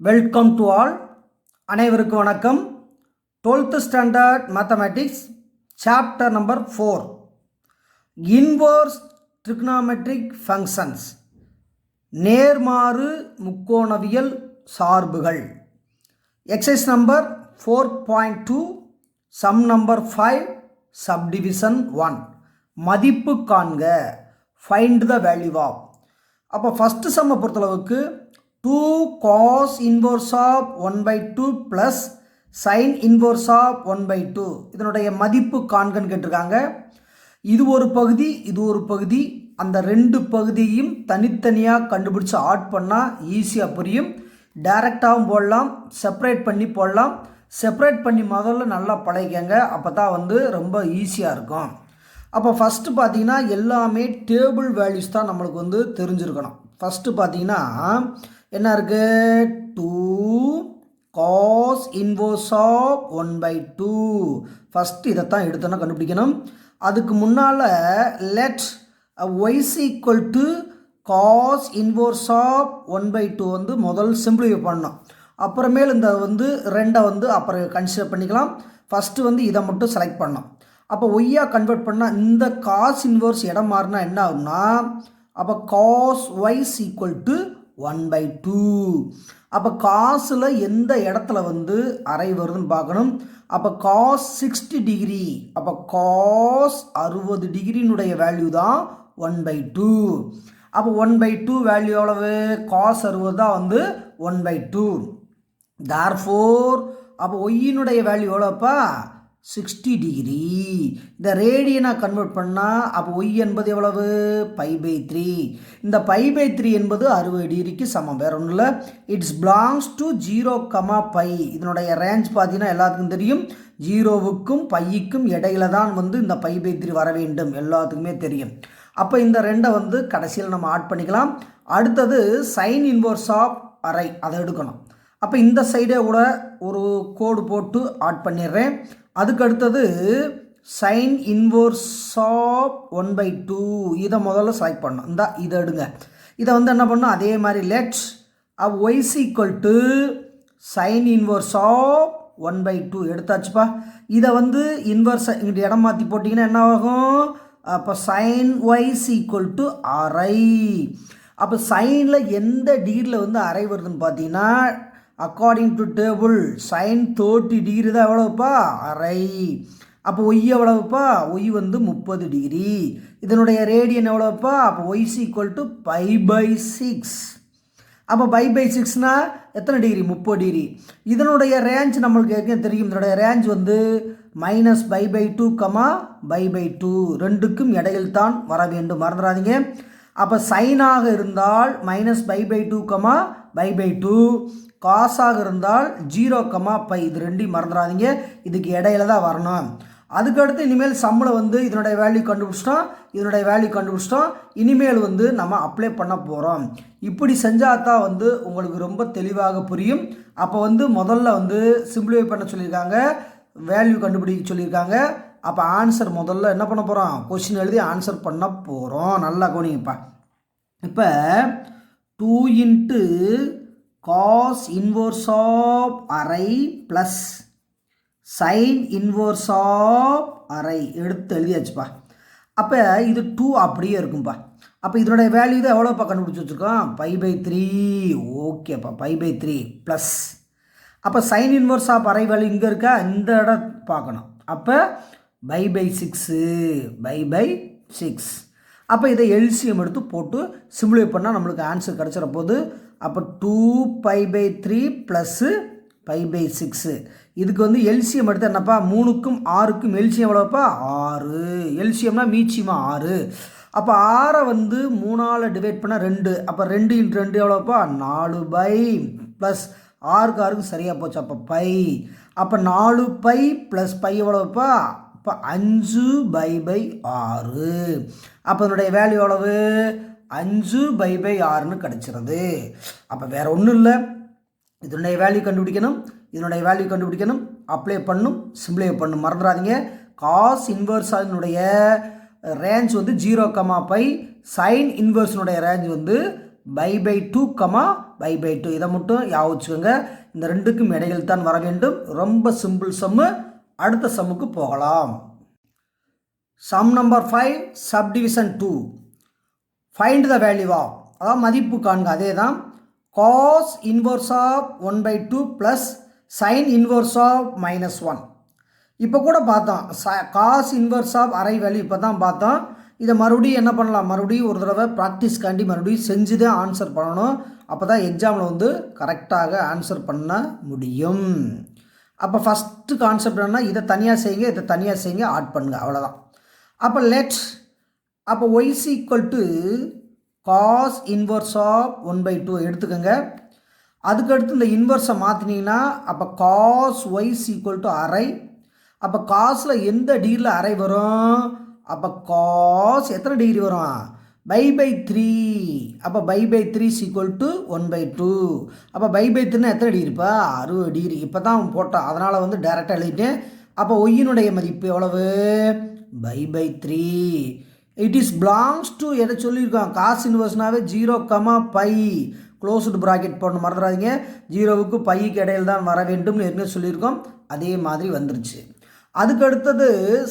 Welcome to all. அனைவருக்கும் வணக்கம். 12th standard mathematics chapter number 4 inverse trigonometric functions, நேர்மாறு முக்கோணவியல் சார்புகள். Exercise number 4.2 some number 5 subdivision 1 மதிப்பு காண்க, ஃபைண்ட் த வேல்யூ ஆஃப். அப்போ ஃபஸ்ட்டு சம்மை பொறுத்தளவுக்கு 2 cos inverse of 1/2 plus sin inverse of 1/2 இதனுடைய மதிப்பு காண்கன்னு கேட்டிருக்காங்க. இது ஒரு பகுதி, இது ஒரு பகுதி. அந்த ரெண்டு பகுதியையும் தனித்தனியாக கண்டுபிடிச்சி ஆட் பண்ணால் ஈஸியாக புரியும். டைரெக்டாகவும் போடலாம், செப்பரேட் பண்ணி போடலாம். செப்பரேட் பண்ணி முதல்ல நல்லா பழகிக்கங்க, அப்போ தான் ரொம்ப ஈஸியாக இருக்கும். அப்போ ஃபஸ்ட்டு பார்த்தீங்கன்னா எல்லாமே டேபிள் வேல்யூஸ் தான் நம்மளுக்கு தெரிஞ்சிருக்கணும். ஃபஸ்ட்டு பார்த்தீங்கன்னா என்ன இருக்குது, 2 cos inverse of 1/2. ஃபஸ்ட்டு இதைத்தான் எடுத்தோன்னா கண்டுபிடிக்கணும். அதுக்கு முன்னால் let y is equal to cos inverse of 1/2 முதல் சிம்பிளிஃபை பண்ணணும். அப்புறமேல் இந்த ரெண்டை அப்புறம் கன்சிடர் பண்ணிக்கலாம். ஃபஸ்ட்டு இதை மட்டும் செலக்ட் பண்ணோம். அப்போ ஒய்யாக கன்வெர்ட் பண்ணால் இந்த காஸ் இன்வர்ஸ் இடம் மாறினா என்ன ஆகும்னா, அப்போ cos y is equal to 1/2. அப்போ காசில் எந்த இடத்துல அரை வருதுன்னு பார்க்கணும். அப்போ cos 60 டிகிரி, அப்போ cos 60 டிகிரினுடைய வேல்யூ தான் 1/2. அப்போ 1/2 வேல்யூ எவ்வளவு, cos 60 தான் 1/2. therefore அப்போ ஒய்யினுடைய வேல்யூ எவ்வளோப்பா, 60 டிகிரி. இந்த ரேடியனாக கன்வெர்ட் பண்ணால் அப்போ ஒய் என்பது எவ்வளவு, π/3. இந்த π/3 என்பது 60 டிகிரிக்கு சமம், வேறு ஒன்றும் இல்லை. இட்ஸ் பிலாங்ஸ் டு 0, இதனுடைய ரேஞ்ச் பார்த்தீங்கன்னா எல்லாத்துக்கும் தெரியும். 0வுக்கும் πக்கும் இடையில தான் இந்த π/3 வர வேண்டும், எல்லாத்துக்குமே தெரியும். அப்போ இந்த ரெண்டை கடைசியில் நம்ம ஆட் பண்ணிக்கலாம். அடுத்தது சைன் இன்வர்ஸ் ஆஃப் அரை, அதை எடுக்கணும். அப்போ இந்த சைடே கூட ஒரு கோடு போட்டு ஆட் பண்ணிடுறேன். அதுக்கு அடுத்தது சைன் இன்வர்ஸ் ஆஃப் 1/2, இதை முதல்ல செலக்ட் பண்ணணும். இதை எடுங்க. இதை என்ன பண்ணணும், அதே மாதிரி let y is equal to sine inverse of 1/2 எடுத்தாச்சுப்பா. இதை இன்வர்ஸ் இங்கிட்ட இடம் மாற்றி போட்டிங்கன்னா என்ன ஆகும், அப்போ sine y is equal to அரை. அப்போ சைனில் எந்த டிகிரியில் அரை வருதுன்னு பார்த்தீங்கன்னா, according to table sine 30 degree தான் எவ்வளவுப்பா, அரை. அப்போ ஒய் எவ்வளவுப்பா, ஒய் 30 டிகிரி. இதனுடைய ரேடியன் எவ்வளவுப்பா, அப்போ ஒய் இஸ் ஈக்குவல் டு π/6. அப்போ π/6னா எத்தனை டிகிரி, 30 டிகிரி. இதனுடைய ரேஞ்ச் நம்மளுக்கு ஏற்கனவே தெரியும். இதனுடைய ரேஞ்ச் -π/2, π/2 ரெண்டுக்கும் இடையில் தான் வர வேண்டும், மறந்துடாதீங்க. அப்போ சைனாக இருந்தால் -π/2, π/2, காசாக இருந்தால் 0, இது ரெண்டையும் மறந்துடாதீங்க. இதுக்கு இடையில தான் வரணும். அதுக்கடுத்து இனிமேல் சம்மில் இதனுடைய வேல்யூ கண்டுபிடிச்சிட்டோம், இதனுடைய வேல்யூ கண்டுபிடிச்சிட்டோம். இனிமேல் நம்ம அப்ளை பண்ண போகிறோம். இப்படி செஞ்சால் தான் உங்களுக்கு ரொம்ப தெளிவாக புரியும். அப்போ முதல்ல சிம்பிளிஃபை பண்ண சொல்லியிருக்காங்க, வேல்யூ கண்டுபிடிக்க சொல்லியிருக்காங்க. அப்போ ஆன்சர் முதல்ல என்ன பண்ண போகிறோம், கொஸ்டின் எழுதி ஆன்சர் பண்ண போகிறோம். நல்லா கவனிங்கப்பா. இப்போ 2 × cos inverse of அரை ப்ளஸ் சைன் இன்வர்ஸ் ஆஃப் அரை எடுத்து எழுதியாச்சுப்பா. அப்போ இது 2 அப்படியே இருக்கும்பா. அப்போ இதனுடைய வேல்யூ தான் எவ்வளோப்பா கண்டுபிடிச்சி வச்சுருக்கோம், π/3. ஓகேப்பா, π/3 ப்ளஸ். அப்போ சைன் இன்வர்ஸ் ஆஃப் அரை வேல்யூ இங்கே இருக்கா, இந்த இடம் பார்க்கணும். அப்போ π/6. அப்போ இதை எல்சிஎம் எடுத்து போட்டு சிம்பிளிஃபை பண்ணால் நம்மளுக்கு ஆன்சர் கிடச்சிட போகுது. அப்போ 2π/3 ப்ளஸ்ஸு π/6. இதுக்கு எல்சிஎம் எடுத்து என்னப்பா, 3க்கும் 6க்கும் எல்சிஎம் எவ்வளோப்பா, 6. எல்சிஎம்னா மீச்சியமாக 6. அப்போ 6 3ஆல் டிவைட் பண்ணால் 2. அப்போ 2 × 2 எவ்வளோப்பா, 4π ப்ளஸ் 6க்கு சரியாக போச்சு. அப்போ π. அப்போ 4π ப்ளஸ் π எவ்வளோப்பா, இப்போ 5π/6. அப்போ இதனுடைய வேல்யூ எவ்வளவு, 5π/6ன்னு கிடச்சிருது. அப்போ வேறு ஒன்றும் இல்லை, இதனுடைய வேல்யூ கண்டுபிடிக்கணும், இதனுடைய வேல்யூ கண்டுபிடிக்கணும், அப்ளை பண்ணும், சிம்பிளிஃபை பண்ணும், மறந்துடாதீங்க. காஸ் இன்வர்ஸினுடைய ரேஞ்ச் 0, π. சைன் இன்வர்ஸினுடைய ரேஞ்ச் π/2, π/2. இதை மட்டும் ஞாபகம் வச்சுக்கோங்க. இந்த ரெண்டுக்கும் இடையில் தான் வர வேண்டும். ரொம்ப சிம்பிள் சம்மு. அடுத்த சம்முக்கு போகலாம். Sum number 5 subdivision 2. Find the value of, அதாவது மதிப்பு காண்க. அதே தான் cos inverse of 1/2 plus sine inverse of -1. இப்போ கூட பார்த்தோம் காஸ் இன்வர்ஸ் ஆஃப் அரை வேல்யூ இப்போ தான் பார்த்தோம். இதை மறுபடியும் என்ன பண்ணலாம், மறுபடியும் ஒரு தடவை ப்ராக்டிஸ்காண்டி மறுபடியும் செஞ்சு தான் ஆன்சர் பண்ணணும். அப்போ தான் எக்ஸாமில் வந்து கரெக்டாக ஆன்சர் பண்ண முடியும். அப்போ ஃபஸ்ட்டு கான்செப்ட் என்னன்னா, இதை தனியாக செய்யுங்க, இதை தனியாக செய்யுங்க, ஆட் பண்ணுங்க, அவ்வளோதான். அப்போ அப்போ y = காஸ் இன்வர்ஸ் ஆஃப் 1/2 எடுத்துக்கோங்க. அதுக்கடுத்து இந்த இன்வர்ஸை மாற்றினீங்கன்னா அப்போ காஸ் y = அரை. அப்போ காசில் எந்த டிகிரியில் அரை வரும், அப்போ காஸ் எத்தனை டிகிரி வரும், π/3. அப்போ π/3 = 1/2. அப்போ π/3 எத்தனை டிகிரிப்பா, 60 டிகிரி. இப்போ தான் போட்டோம், அதனால் வந்து டைரெக்டாக எழுதிட்டேன். அப்போ ஒய்யினுடைய மதிப்பு எவ்வளவு, π/3. இட் இஸ் பிலாங்ஸ் டு எதை சொல்லியிருக்கோம், காஸ் இன்வர்ஸ்னாவே 0, π க்ளோஸ்டு ப்ராக்கெட் போடணும், மறந்துடாதீங்க. 0க்கு πக்கு இடையில் தான் வர வேண்டும் ஏற்கனவே சொல்லியிருக்கோம். அதே மாதிரி வந்துருச்சு. அதுக்கு அடுத்தது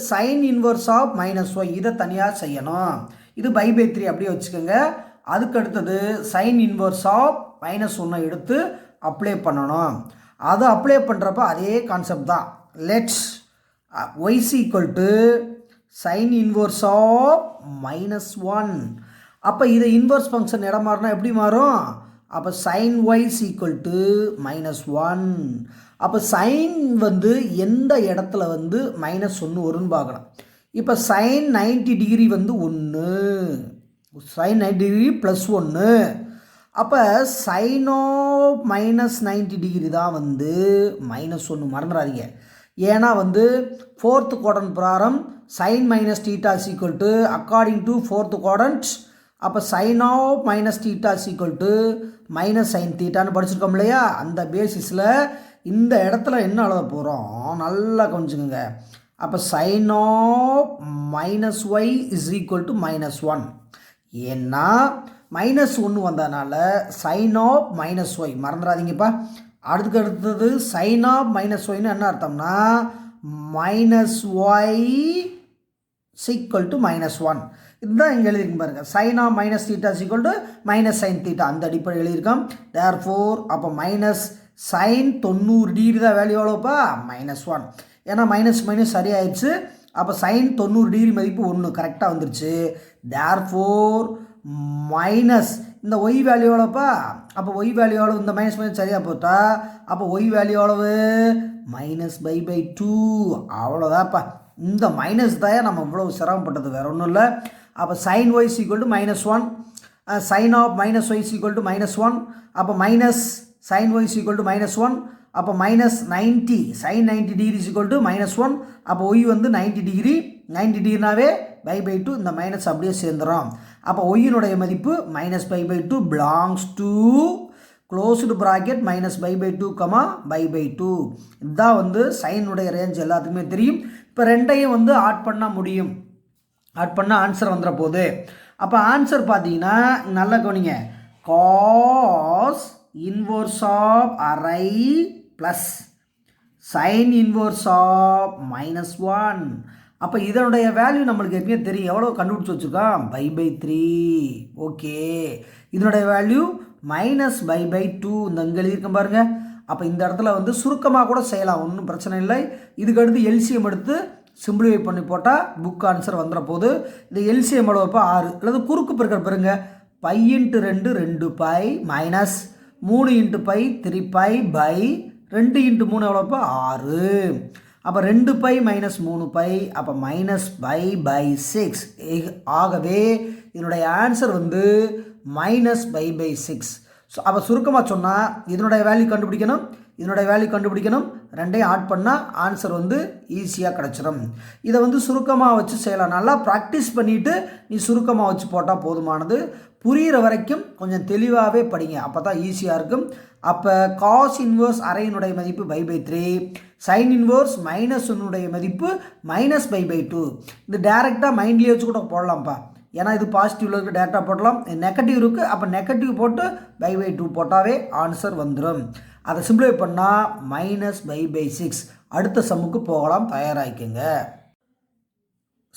சைன் இன்வர்ஸ் ஆஃப் -y, இதை தனியாக செய்யணும். இது π/3 அப்படியே வச்சுக்கோங்க. அதுக்கு அடுத்தது சைன் இன்வர்ஸ் ஆஃப் -1 எடுத்து அப்ளை பண்ணணும். அதை அப்ளை பண்ணுறப்ப அதே கான்செப்ட் தான். Let's y = sine inverse of -1. அப்போ இதை இன்வர்ஸ் ஃபங்க்ஷன் இடம் மாறினா எப்படி மாறும், அப்போ சைன் y = -1. அப்போ சைன் வந்து எந்த இடத்துல வந்து -1 வரும்னு பார்க்கலாம். இப்போ சைன் 90 டிகிரி வந்து 1, சைன் 90 டிகிரி +1. அப்போ சைன் ஆஃப் -90 டிகிரி தான் வந்து -1, மறந்துடாதீங்க. ஏன்னா வந்து 4th quadrant பிரகாரம் sine -θ according to 4th quadrant. அப்போ சைன் ஆஃப் -θ -sin θன்னு படிச்சிருக்கோம் இல்லையா. அந்த பேசிஸில் இந்த இடத்துல என்ன எழுத போகிறோம், நல்லா கொஞ்சுங்க. அப்போ சைன் ஆஃப் -y = -1. ஏன்னா -1 வந்ததுனால சைன் ஆஃப் -y மறந்துடாதீங்கப்பா. அதுக்கு அடுத்தது சைன் ஆஃப் -yன்னு என்ன அர்த்தம்னா -y = -1. இதுதான் இங்கே எழுதிருக்கு பாருங்கள். சைன் ஆஃப் -θ - -sin θ அந்த அடிப்படை எழுதியிருக்கோம். தேர்ஃபோர் அப்போ சைன் 90 டிகிரி தான் வேல்யூ எவ்வளோப்பா, -1. ஏன்னா மைனஸ் சரியாயிடுச்சு. அப்போ சைன் 90 டிகிரி மதிப்பு 1 கரெக்டாக வந்துருச்சு. தேர்ஃபோர் மைனஸ் இந்த ஒய் வேல்யூ எவ்வளோப்பா, அப்போ ஒய் வேல்யூ எவ்வளோ, இந்த மைனஸ் சரியாக போட்டா அப்போ ஒய் வேல்யூ எவ்வளவு, -π/2. அவ்வளோதான்ப்பா. இந்த மைனஸ் தான் நம்ம இவ்வளோ சிரமப்பட்டது, வேறு ஒன்றும் இல்லை. அப்போ sine y = -1, sine of -y = -1. அப்போ sin y = -1. அப்போ -90 sin 90 டிகிரி -1. அப்போ y வந்து 90 டிகிரி, 90 டிகிரினாவே π/2, இந்த மைனஸ் அப்படியே சேர்ந்துடும். அப்போ ஒய்யினுடைய மதிப்பு -π/2 பிலாங்ஸ் டு க்ளோஸ்டு ப்ராக்கெட் -π/2, π/2. இதுதான் வந்து சைனுடைய ரேஞ்ச் எல்லாத்துக்குமே தெரியும். இப்போ ரெண்டையும் வந்து ஆட் பண்ண முடியும், ஆட் பண்ணால் ஆன்சர் வந்துட போகுது. அப்போ ஆன்சர் பார்த்தீங்கன்னா நல்லா கவனிங்க, காஸ் இன்வர்ஸ் ஆஃப் அரை ப்ளஸ் சைன் இன்வர்ஸ் ஆஃப் -1. அப்போ இதனுடைய வேல்யூ நம்மளுக்கு எப்படியும் தெரியும், எவ்வளோ கண்டுபிடிச்சி வச்சுருக்கோம், π/3. ஓகே, இதனுடைய வேல்யூ -π/2 இந்த இங்கே எழுதியிருக்கேன் பாருங்கள். அப்போ இந்த இடத்துல வந்து சுருக்கமாக கூட செய்யலாம், ஒன்றும் பிரச்சனை இல்லை. இதுக்கடுத்து எல்சிஎம் எடுத்து சிம்பிளிஃபை பண்ணி போட்டால் புக் ஆன்சர் வந்துட போகுது. இந்த எல்சிஎம் எவ்வளோப்பா 6, அல்லது குறுக்கு பெருக்கல் பாருங்க, π × 2 2π மைனஸ் 3 × π 3π பை 2 × 3 எவ்வளோப்பா 6. அப்போ 2π - 3π, அப்போ -π/6. ஆகவே இதனுடைய ஆன்சர் வந்து -π/6. ஸோ அப்போ சுருக்கமாக சொன்னால் இதனுடைய வேல்யூ கண்டுபிடிக்கணும், இதனுடைய வேல்யூ கண்டுபிடிக்கணும், ரெண்டையும் ஆட் பண்ணால் ஆன்சர் வந்து ஈஸியாக கிடச்சிடும். இதை வந்து சுருக்கமாக வச்சு செய்யலாம். நல்லா ப்ராக்டிஸ் பண்ணிவிட்டு நீ சுருக்கமாக வச்சு போட்டால் போதுமானது. புரிகிற வரைக்கும் கொஞ்சம் தெளிவாகவே படிங்க, அப்போ தான் ஈஸியாக இருக்கும். அப்போ காஸ் இன்வர்ஸ் அரையினுடைய மதிப்பு π/3, சைன் இன்வர்ஸ் -1 மதிப்பு -π/2. இது டேரெக்டாக மைண்ட்லேயே வச்சு கூட போடலாம்ப்பா. ஏன்னா இது பாசிட்டிவில் இருக்க டேரெக்டாக போடலாம், நெகட்டிவ் இருக்குது, அப்போ நெகட்டிவ் போட்டு π/2 போட்டாவே ஆன்சர் வந்துடும். அதை சிம்பிளிஃபை பண்ணால் -π/6. அடுத்த சம்முக்கு போகலாம், தயாராகிக்குங்க.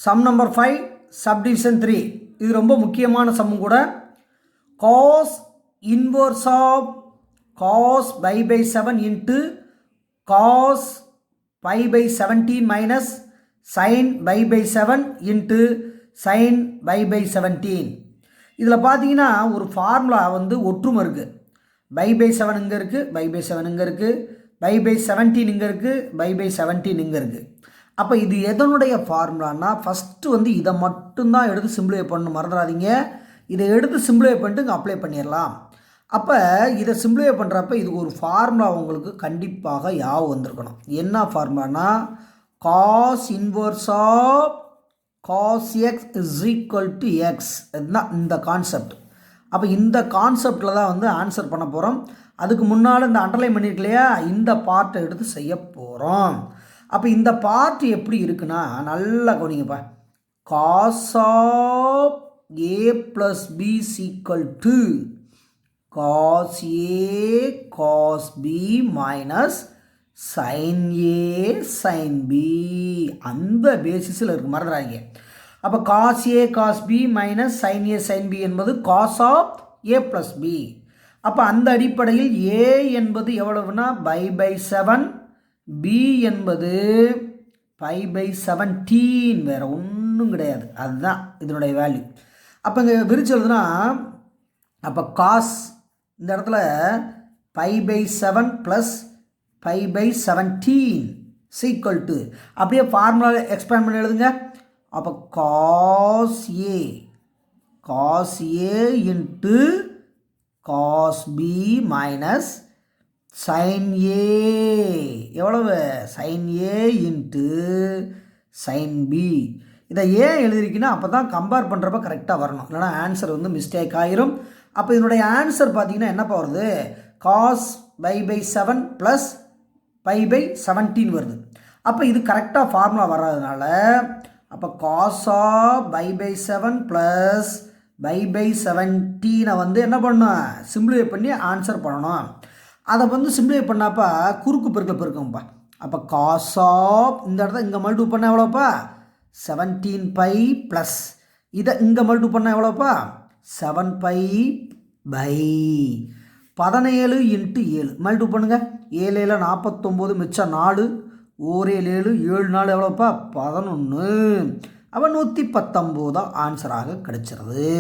Sum number 5 subdivision 3. இது ரொம்ப முக்கியமான சம்மு கூட. cos inverse of cos π/7 into cos π/17 minus sin π/7 into sin π/17. இதில் பார்த்தீங்கன்னா ஒரு ஃபார்முலா வந்து ஒற்றுமை இருக்குது. π/7 இங்கே இருக்குது, π/7 இங்கே இருக்குது, π/17 இங்கே இருக்குது, π/17 இங்கே இருக்குது. அப்போ இது எதனுடைய ஃபார்முலான்னா ஃபஸ்ட்டு வந்து இதை மட்டும்தான் எடுத்து சிம்பிளிஃபை பண்ணணும், மறந்துடாதீங்க. இதை எடுத்து சிம்பிளிஃபை பண்ணிட்டு இங்கே அப்ளை பண்ணிடலாம். அப்போ இதை சிம்பிளிஃபை பண்ணுறப்ப இதுக்கு ஒரு ஃபார்முலா உங்களுக்கு கண்டிப்பாக யாவும் வந்திருக்கணும். என்ன ஃபார்முலானா cos inverse of cos x is equal to x. இதுதான் இந்த கான்செப்ட். அப்போ இந்த கான்செப்டில் தான் வந்து ஆன்சர் பண்ண போகிறோம். அதுக்கு முன்னால் இந்த அண்டர்லைன் பண்ணியிருக்கு இல்லையா, இந்த பார்ட்டை எடுத்து செய்ய போகிறோம். அப்போ இந்த பார்ட் எப்படி இருக்குன்னா நல்லா கவனிங்கப்பா. cos of a plus b is equal to cos a cos b minus sin a sin b. அந்த பேசிஸில் இருக்குது, மறந்துடாதீங்க. அப்போ cos a cos b minus sin a sin b என்பது cos of a plus b. அப்போ அந்த அடிப்படையில் a என்பது எவ்வளவுனா π/7, b என்பது π/17, வேறு ஒன்றும் கிடையாது, அதுதான் இதனுடைய வேல்யூ. அப்போ இங்கே விரிச்சதுன்னா அப்போ காஸ் இந்த இடத்துல π/7 ப்ளஸ் π/17 சீக்வல் டு அப்படியே ஃபார்முலா எக்ஸ்பேண்ட் பண்ணி எழுதுங்க. அப்போ cos a into cos b minus sin a எவ்வளவு sin a into sin b. இதை ஏன் எழுதிருக்கீங்கன்னா அப்போ தான் கம்பேர் பண்ணுறப்ப கரெக்டாக வரணும், இல்லைனா ஆன்சர் வந்து மிஸ்டேக் ஆகிரும். அப்போ இதனுடைய ஆன்சர் பார்த்தீங்கன்னா என்னப்பா வருது, cos π/7 ப்ளஸ் π/17 வருது. அப்போ இது கரெக்டாக ஃபார்முலா வர்றதுனால அப்போ cos π/7 ப்ளஸ் π/17 வந்து என்ன பண்ணணும், சிம்பிளிஃபை பண்ணி ஆன்சர் பண்ணணும். அதை வந்து சிம்பிளிஃபை பண்ணாப்பா குறுக்கு பெருக்கில் பெருக்கும்ப்பா. அப்போ cos இந்த இடத்துல இங்கே மல்டிபிள் பண்ணால் எவ்வளோப்பா 17π ப்ளஸ் இதை இங்கே மல்டிபிள் பண்ணால் எவ்வளோப்பா 7π/17 இன்ட்டு 7 மல்டிபிள் பண்ணுங்கள். 7 7 49 மிச்சம் 4, 1 7 7 4 எவ்வளோப்பா 11. அப்போ 119 ஆன்சராக கிடைச்சிருது.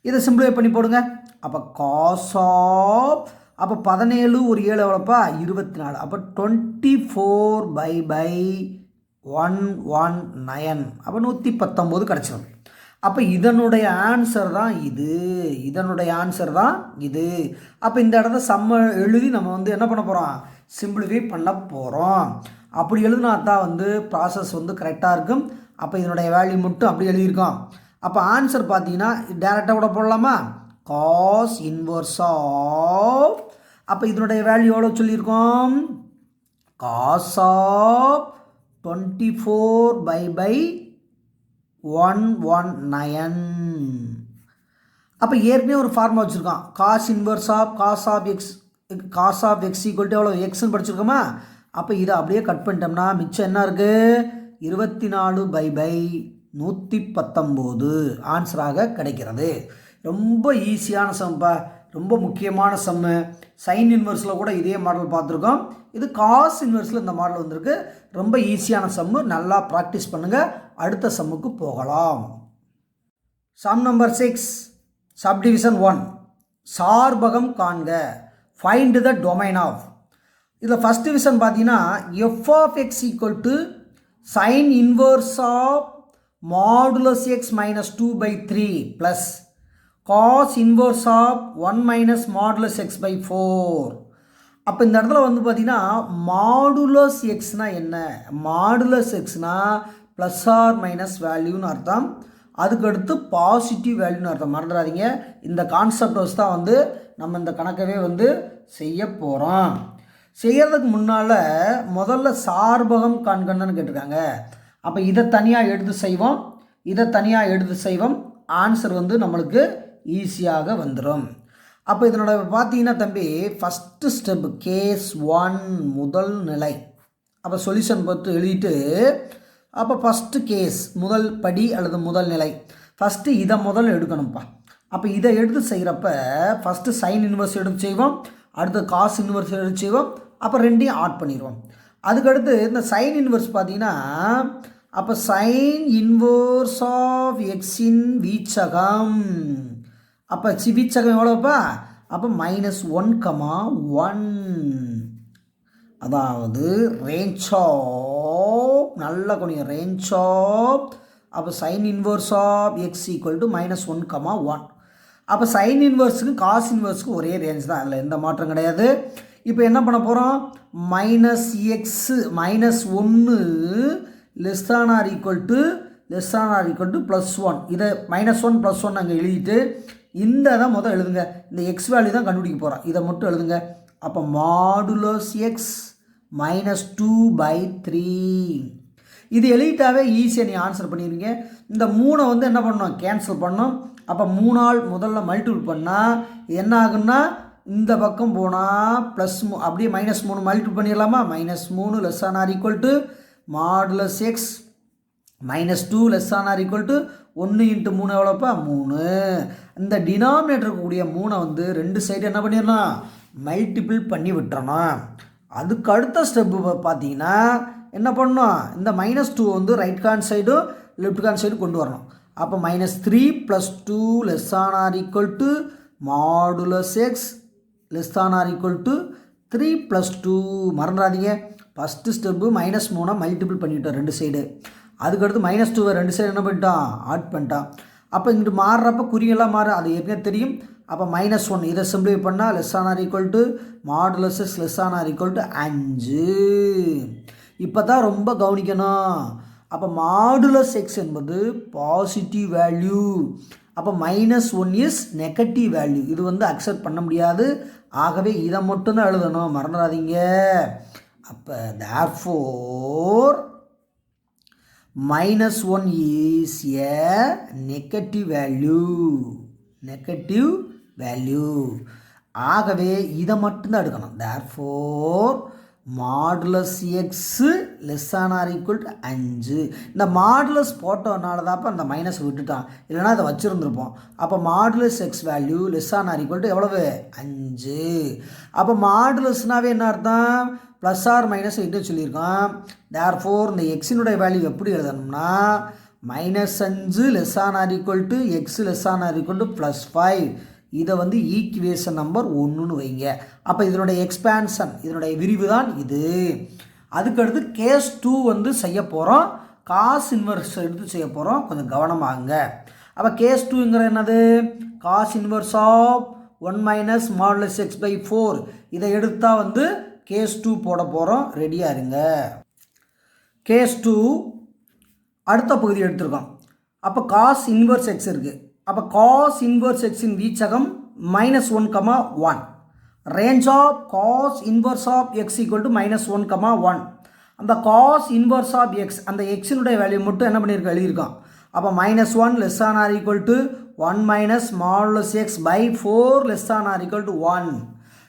இதை சிம்பிளிஃபை பண்ணி போடுங்க. அப்போ cos அப்போ 17 ஒரு 7 எவ்வளோப்பா 24. அப்போ 24/119 அப்போ 119 கிடச்சிடும். அப்போ இதனுடைய ஆன்சர் தான் இது, இதனுடைய ஆன்சர் தான் இது. அப்போ இந்த இடத்த சம்ம எழுதி நம்ம வந்து என்ன பண்ண போகிறோம், சிம்பிளிஃபை பண்ண போகிறோம். அப்படி எழுதினா தான் வந்து ப்ராசஸ் வந்து கரெக்டாக இருக்கும். அப்போ இதனுடைய வேல்யூ மட்டும் அப்படி எழுதியிருக்கோம். அப்போ ஆன்சர் பார்த்தீங்கன்னா டேரெக்டாக கூட போடலாமா, cos இன்வர்ஸ் ஆஃப் அப்போ இதனுடைய வேல்யூ எவ்வளோ சொல்லியிருக்கோம், cos 24/119. அப்போ ஏற்கனவே ஒரு ஃபார்முலா வச்சுருக்கோம், cos inverse of cos of x equal to எவ்வளோ எக்ஸ்ன்னு படிச்சிருக்கோமா. அப்போ இதை அப்படியே கட் பண்ணிட்டோம்னா மிச்சம் என்ன இருக்குது 24/119 ஆன்சராக கிடைக்கிறது. ரொம்ப ஈஸியான சம்ப்பா, ரொம்ப முக்கியமான சம்மு. சைன் இன்வர்ஸில் கூட இதே மாடல் பார்த்துருக்கோம், இது காஸ் இன்வர்ஸில் இந்த மாடல் வந்திருக்கு. ரொம்ப ஈஸியான சம்மு, நல்லா ப்ராக்டிஸ் பண்ணுங்கள். அடுத்த சம்முக்கு போகலாம். சம் நம்பர் 6 சப்டிவிஷன் 1 சார்பகம் காண்க, ஃபைண்ட் த டொமைன் ஆஃப். இதில் ஃபஸ்ட் டிவிஷன் பார்த்தீங்கன்னா f of x equal to sine inverse of modulus x minus 2/3 plus cos inverse of 1 minus modulus x pi 4. அப்போ இந்த இடத்துல வந்து பார்த்தீங்கன்னா மாடுலஸ் எக்ஸ்னால் என்ன, மாடுலஸ் எக்ஸ்னால் ப்ளஸ் ஆர் மைனஸ் வேல்யூன்னு அர்த்தம், அதுக்கடுத்து பாசிட்டிவ் வேல்யூன்னு அர்த்தம். மறந்துடாதீங்க, இந்த கான்செப்ட் வச்சு தான் வந்து நம்ம இந்த கணக்கவே வந்து செய்ய போகிறோம். செய்கிறதுக்கு முன்னால் முதல்ல சார்பகம் காண்கன்னு கேட்டிருக்காங்க. அப்போ இதை தனியாக எடுத்து செய்வோம். இதை தனியாக எடுத்து செய்வோம். ஆன்சர் வந்து நம்மளுக்கு ஈஸியாக வந்துடும். அப்போ இதனோட பார்த்தீங்கன்னா தம்பி ஃபஸ்ட்டு ஸ்டெப்பு கேஸ் 1 முதல் நிலை. அப்போ சொல்யூஷன் பார்த்து எழுதிட்டு அப்போ ஃபஸ்ட்டு கேஸ் முதல் படி அல்லது முதல் நிலை ஃபஸ்ட்டு இதை முதல்ல எடுக்கணும்ப்பா. அப்போ இதை எடுத்து செய்கிறப்ப ஃபஸ்ட்டு சைன் இன்வர்ஸ் எடுத்து செய்வோம், அடுத்து காஸ் இன்வர்ஸ் எடுத்து செய்வோம், அப்போ ரெண்டையும் ஆட் பண்ணிடுவோம். அதுக்கடுத்து இந்த சைன் இன்வர்ஸ் பார்த்தீங்கன்னா அப்போ சைன் இன்வர்ஸ் ஆஃப் எக்ஸின் வீச்சகம். அப்போ வீச்சகம் எவ்வளோப்பா? அப்போ -1,1. அதாவது ரேஞ்ச் ஆஃப் நல்ல கொஞ்சம் ரேஞ்ச் ஆஃப் அப்போ sine inverse of x equal to -1,1. அப்போ சைன் இன்வர்ஸுக்கு காஸ் இன்வர்ஸுக்கு ஒரே ரேஞ்ச் தான், அதில் எந்த மாற்றம் கிடையாது. இப்போ என்ன பண்ண போகிறோம்? -x -1 less or equal to +1. இதை -1 +1 அங்கே எழுதிட்டு இந்த தான் முதல் எழுதுங்க. இந்த எக்ஸ் வேல்யூ தான் கண்டுபிடிக்க போகிறோம், இதை மட்டும் எழுதுங்க. அப்போ மாடுலஸ் எக்ஸ் -2/3. இது எழுதிட்டாவே ஈஸியாக நீ ஆன்சர் பண்ணிடுவீங்க. இந்த 3 வந்து என்ன பண்ணணும்? கேன்சல் பண்ணணும். அப்போ 3ஆல் முதல்ல மல்டிபிள் பண்ணால் என்ன ஆகுன்னா இந்த பக்கம் போனால் +3 அப்படியே -3 மல்டிபிள் பண்ணிடலாமா? -3 less or equal to modulus X -2 less or equal to 1 × 3 எவ்வளோப்பா? 3. இந்த டினாமினேட்டர் இருக்கக்கூடிய 3 வந்து ரெண்டு சைடு என்ன பண்ணிடணும்? மல்டிபிள் பண்ணி விட்டுறணும். அதுக்கு அடுத்த ஸ்டெப்பு பார்த்தீங்கன்னா என்ன பண்ணணும்? இந்த -2 வந்து ரைட் ஹேண்ட் சைடும் லெஃப்ட் ஹேண்ட் சைடு கொண்டு வரணும். அப்போ -3 + 2 less or equal to modulus x less or equal to 3 + 2. மறந்துடாதீங்க, ஃபஸ்ட்டு ஸ்டெப்பு -3 மல்டிபிள் பண்ணிட்டோம் ரெண்டு சைடு. அதுக்கடுத்து -2 ரெண்டு சைடு என்ன பண்ணிட்டோம்? ஆட் பண்ணிட்டோம். அப்போ இங்கிட்டு மாறுறப்ப குறியெல்லாம் மாறும், அது ஏற்கனவே தெரியும். அப்போ -1 இதை சிம்பிளை பண்ணால் less or equal to modulus x less or equal to 5. இப்போ தான் ரொம்ப கவனிக்கணும். அப்போ மாடுலஸ் எக்ஸ் என்பது பாசிட்டிவ் வேல்யூ, அப்போ -1 இஸ் நெகட்டிவ் வேல்யூ. இது வந்து அக்செப்ட் பண்ண முடியாது. ஆகவே இதை மட்டும்தான் எழுதணும், மறந்துடாதீங்க. அப்போ therefore -1 is a negative value. ஆகவே இதை மட்டும்தான் எடுக்கணும். therefore modulus x less or equal to 5. இந்த மாடுலஸ் போட்டோனால தான் அந்த மைனஸ் விட்டுட்டான், இல்லைனா அதை வச்சுருந்துருப்போம். அப்போ modulus X value less or equal to எவ்வளவு? 5. அப்போ மாடுலஸ்னாவே என்ன அர்த்தம்? ப்ளஸ் ஆர் மைனஸ் இட்டு சொல்லியிருக்கோம். therefore இந்த எக்ஸினுடைய வேல்யூ எப்படி எழுதணும்னா -5 less or equal to x less or equal to +5. இதை வந்து ஈக்குவேஷன் நம்பர் 1ன்னு வைங்க. அப்போ இதனுடைய எக்ஸ்பேன்ஷன் இதனுடைய விரிவு தான் இது. அதுக்கடுத்து கேஸ் 2 வந்து செய்ய போகிறோம், காஸ் இன்வர்ஸ் எடுத்து செய்ய போகிறோம். கொஞ்சம் கவனமாகுங்க. அப்போ கேஸ் 2ங்கிற என்னது? Cos inverse of 1 - modulus x/4. இதை எடுத்தால் வந்து கேஸ் 2 போட போகிறோம். ரெடியாக இருங்க. கேஸ் 2 அடுத்த பகுதி எடுத்துருக்கோம். அப்போ காஸ் இன்வர்ஸ் எக்ஸ் இருக்குது. அப்போ காஸ் இன்வர்ஸ் எக்ஸின் வீச்சகம் -1,1. Range of cos inverse of x equal to -1,1. அந்த காஸ் இன்வர்ஸ் ஆஃப் எக்ஸ் அந்த எக்ஸினுடைய வேல்யூ மட்டும் என்ன பண்ணியிருக்கோம்? எழுதியிருக்கோம். அப்போ -1 less or equal to 1 - modulus x/4 less or equal to 1.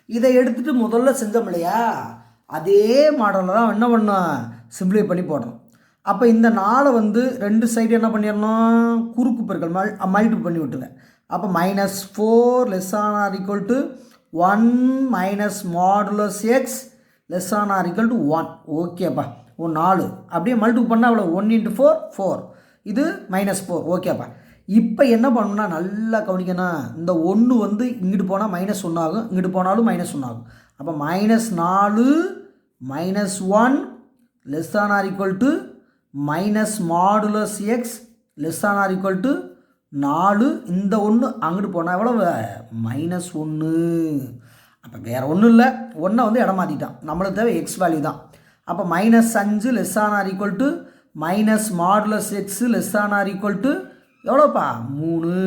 இதை எடுத்துகிட்டு முதல்ல செஞ்சோம் இல்லையா, அதே மாடலில் தான் என்ன பண்ணோம்? சிம்பிளை பண்ணி போடணும். அப்போ இந்த 4 வந்து ரெண்டு சைடு என்ன பண்ணிடணும்? குறுக்கு பெருக்கல் மல்டிபிள் பண்ணி விட்டுங்க. அப்போ -4 less or equal to 1 - modulus x less or equal to 1. ஓகேப்பா. 4 அப்படியே மல்டிபிள் பண்ணால் அவ்வளோ 1 × 4 4. இது -4. ஓகேப்பா. இப்போ என்ன பண்ணணும்னா நல்லா கவனிக்கணும். இந்த 1 வந்து இங்கிட்டு போனால் -1 ஆகும், இங்கிட்டு போனாலும் -1 ஆகும். அப்போ -4 -1 less or equal to modulus x less or equal to 4. இந்த 1 அங்கிட்டு போனால் எவ்வளவு? -1. அப்போ வேறு ஒன்றும் இல்லை, 1 வந்து இடம் மாற்றிட்டான். நம்மளுக்கு தேவை எக்ஸ் வேல்யூ தான். அப்போ -5 less or equal to modulus x less or equal to எவ்வளோப்பா? 3.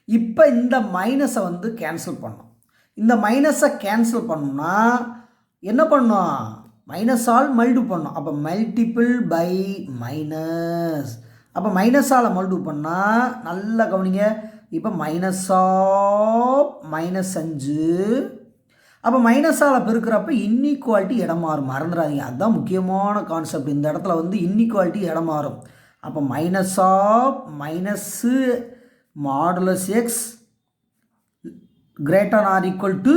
இப்போ இந்த மைனஸை வந்து கேன்சல் பண்ணோம். இந்த மைனஸை கேன்சல் பண்ணோம்னா என்ன பண்ணோம்? மைனஸால் மல்டிபிள் பண்ணோம். அப்போ மல்டிபிள் பை மைனஸ். அப்போ மைனஸால் மல்டிபிள் பண்ணால் நல்லா கவனிங்க. இப்போ மைனஸ் ஆஃப் -5. அப்போ மைனஸால் பெருக்கிறப்ப இன்இக்வாலிட்டி இடம் மாறும், மறந்துடாதீங்க. அதுதான் முக்கியமான கான்செப்ட். இந்த இடத்துல வந்து இன்இக்வாலிட்டி இடம் மாறும். அப்போ minus of minus modulus x greater or equal to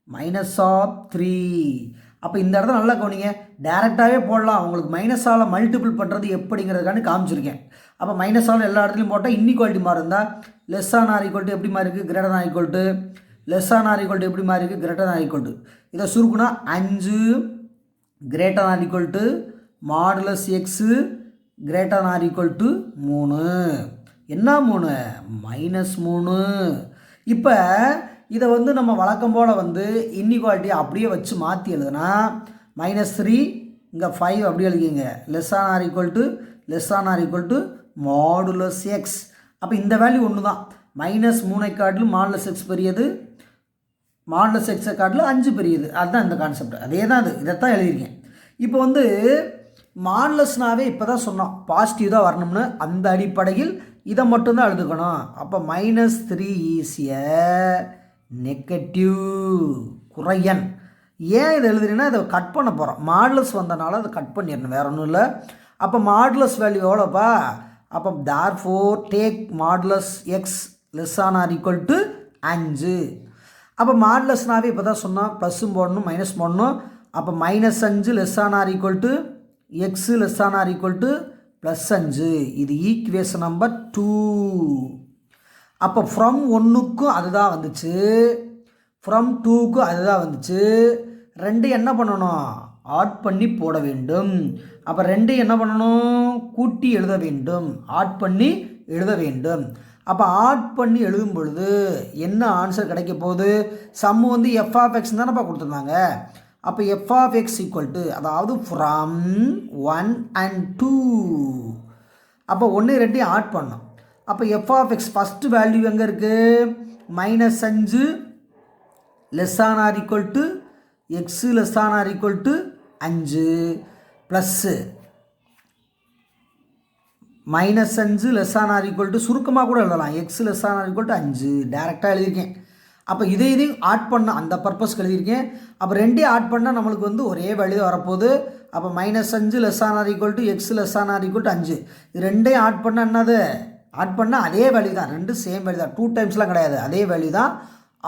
-3. அப்போ இந்த இடத்துல நல்லா கவனிங்க. டேரெக்டாகவே போடலாம். உங்களுக்கு மைனஸால் மல்டிபிள் பண்ணுறது எப்படிங்கிறதுக்கான காமிச்சிருக்கேன். அப்போ மைனஸால் எல்லா இடத்துலையும் போட்டால் இன்இக்வாலிட்டி மாறும். இருந்தால் less than or equal to எப்படி மாறி இருக்குது, greater or equal to. Less than or equal to எப்படி மாறி இருக்குது, கிரேட்டர் ஆர் ஈக்குவல் டு. இதை சுருக்குனா 5 greater or equal to modulus x greater or equal to 3. என்ன 3? -3. இப்போ இதை வந்து நம்ம வழக்கம் போல் வந்து இன்இக்வாலிட்டி அப்படியே வச்சு மாற்றி எழுதுனா -3 இங்கே 5 அப்படி எழுதிங்க. Less than or equal to modulus x. அப்போ இந்த வேல்யூ ஒன்று தான். -3 காட்டிலும் மாடுலஸ் எக்ஸ் பெரியது, மாடுலஸ் எக்ஸை காட்டிலும் 5 பெரியது. அதுதான் இந்த கான்செப்ட். அதே தான் அது, இதைத்தான் எழுதியிருக்கேன். இப்போ வந்து மாடுலஸ்னாவே இப்போ தான் சொன்னோம் பாசிட்டிவ் தான் வரணும்னு. அந்த அடிப்படையில் இதை மட்டும்தான் எழுதுக்கணும். அப்போ -3 ஈஸிய நெகட்டிவ் குறையன். ஏன் இதை எழுதுறீங்கன்னா இதை கட் பண்ண போகிறோம். மாடுலஸ் வந்தனால அதை கட் பண்ணிடணும், வேறு ஒன்றும் இல்லை. அப்போ மாடுலஸ் வேல்யூ எவ்வளோப்பா? அப்போ therefore take modulus x less than or equal to 5. அப்போ மாடுலஸ்னாவே இப்போ தான் சொன்னோம் ப்ளஸ்ஸும் போடணும் மைனஸ் போடணும். அப்போ -5 less than or equal to x less than or equal to +5. இது ஈக்குவேஷன் நம்பர் 2. அப்போ ஃப்ரம் 1க்கும் அதுதான் வந்துச்சு, ஃப்ரம் 2க்கும் அதுதான் வந்துச்சு. 2 என்ன பண்ணணும்? ஆட் பண்ணி போட வேண்டும். அப்போ 2 என்ன பண்ணணும்? கூட்டி எழுத வேண்டும், ஆட் பண்ணி எழுத வேண்டும். அப்போ ஆட் பண்ணி எழுதும் பொழுது என்ன ஆன்சர் கிடைக்க போகுது? சம்மு வந்து f(x) தானேப்பா கொடுத்துருந்தாங்க. அப்போ f(x) ஈக்குவல் டு, அதாவது ஃப்ரம் 1 and 2. அப்போ 1 2 ஆட் பண்ணோம். அப்போ f(x) ஃபஸ்ட்டு வேல்யூ எங்கே இருக்குது? -5 less than or equal to x less than or equal to 5 plus -5 less than or equal to, சுருக்கமாக கூட எழுதலாம், x less than or equal to 5. டேரெக்டாக எழுதியிருக்கேன். அப்போ இதையும் ஆட் பண்ண அந்த பர்பஸ்க்கு எழுதியிருக்கேன். அப்போ 2 ஆட் பண்ணால் நம்மளுக்கு வந்து ஒரே வேல்யூ வரப்போகுது. அப்போ -5 less than or equal to x less than or equal to 5. இது 2 ஆட் பண்ணால் என்னது? ஆட் பண்ணால் அதே வேல்யூ தான், 2 சேம் வேல்யூ தான், 2 டைம்ஸ்லாம் கிடையாது, அதே வேல்யூ தான்.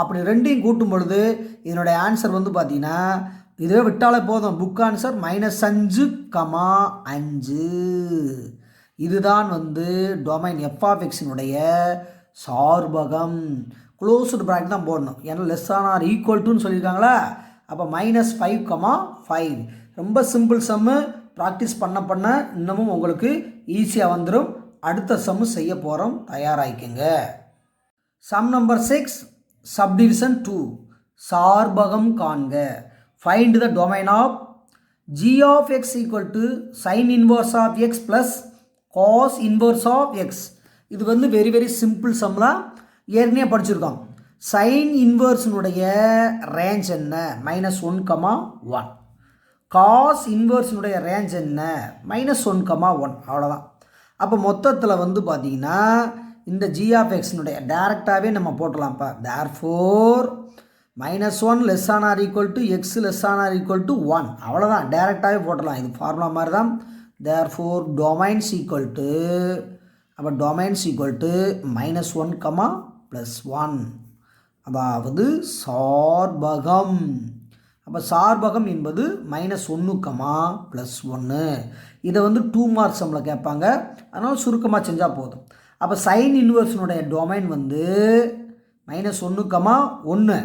அப்படி 2யும் கூட்டும் பொழுது இதனுடைய ஆன்சர் வந்து பார்த்தீங்கன்னா இதுவே விட்டாலே போதும். Book answer -5,5. இதுதான் வந்து டொமைன் f(x)னுடைய சார்பகம். க்ளோஸ்டு ப்ராக்கெட் தான் போடணும், ஏன்னா லெஸ் ஆன் ஆர் ஈக்குவல் டுன்னு சொல்லியிருக்காங்களா. அப்போ -5,5. ரொம்ப சிம்பிள் சம்மு. ப்ராக்டிஸ் பண்ண இன்னமும் உங்களுக்கு ஈஸியாக வந்துடும். அடுத்த சம்மு செய்ய போகிறோம், தயாராகிக்குங்க. Sum number 6 subdivision 2. சார்பகம் காண்க. Find the domain of g(x) equal to sin inverse of x plus cos inverse of x. இது வந்து வெரி சிம்பிள் சம் தான், ஏற்கனவே படிச்சிருக்கோம். sin இன்வர்ஸினுடைய ரேஞ்ச் என்ன? -1,1. cos இன்வர்ஸினுடைய ரேஞ்ச் என்ன? -1,1. அவ்வளோதான். அப்போ மொத்தத்தில் வந்து பார்த்தீங்கன்னா இந்த g(x)னுடைய டேரெக்டாகவே நம்ம போட்டலாம்ப்பா. therefore -1 less than or equal to x less than or equal to 1. அவ்வளோதான், டேரெக்டாகவே போட்டலாம். இது ஃபார்முலா மாதிரி தான். therefore டொமைன்ஸ் ஈக்குவல் டு, அப்போ டொமைன்ஸ் ஈக்குவல் டு -1, +1, அதாவது சார்பகம். அப்போ சார்பகம் என்பது -1, +1. இதை வந்து 2 மார்க் சம்மில் கேட்பாங்க, அதனால் சுருக்கமாக செஞ்சால் போதும். அப்போ சைன் இன்வர்ஸினுடைய டொமைன் வந்து -1,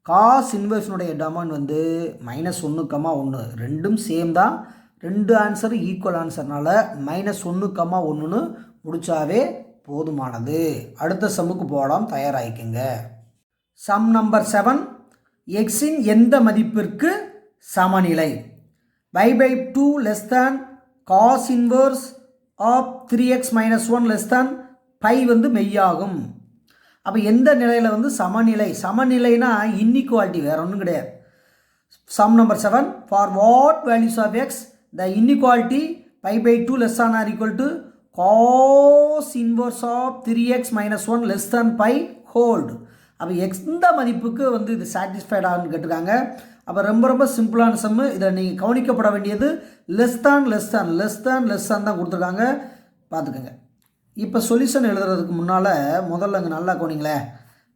காஸ் இன்வர்ஸினுடைய டொமைன் வந்து -1, ரெண்டும் சேம் தான். 2 ஆன்சர் ஈக்குவல் ஆன்சர்னால -1, முடிச்சாவே போதுமானது. அடுத்த சம்முக்கு போகலாம், தயாராகிக்குங்க. Sum number 7. எக்ஸின் எந்த மதிப்பிற்கு சமநிலை? y/2 less than cos inverse of 3x - 1 less than pi வந்து மெய்யாகும். அப்போ எந்த நிலையில் வந்து சமநிலைனா இன்இக்வாலிட்டி, வேறு ஒன்றும் கிடையாது. Sum number 7. For what values of x the inequality π/2 less than or equal to cos inverse of 3x minus 1 less than pi hold. அப்போ எந்த மதிப்புக்கு வந்து இது சாட்டிஸ்ஃபைட் ஆகுன்னு கேட்டிருக்காங்க. அப்போ ரொம்ப ரொம்ப சிம்பிளான சம்மு. இதில் நீங்கள் கவனிக்கப்பட வேண்டியது லெஸ் தான் தான் கொடுத்துருக்காங்க, பார்த்துக்கோங்க. இப்போ சொல்யூஷன் எழுதுறதுக்கு முன்னால் முதல்ல அங்கே நல்லா கவனிங்களேன்.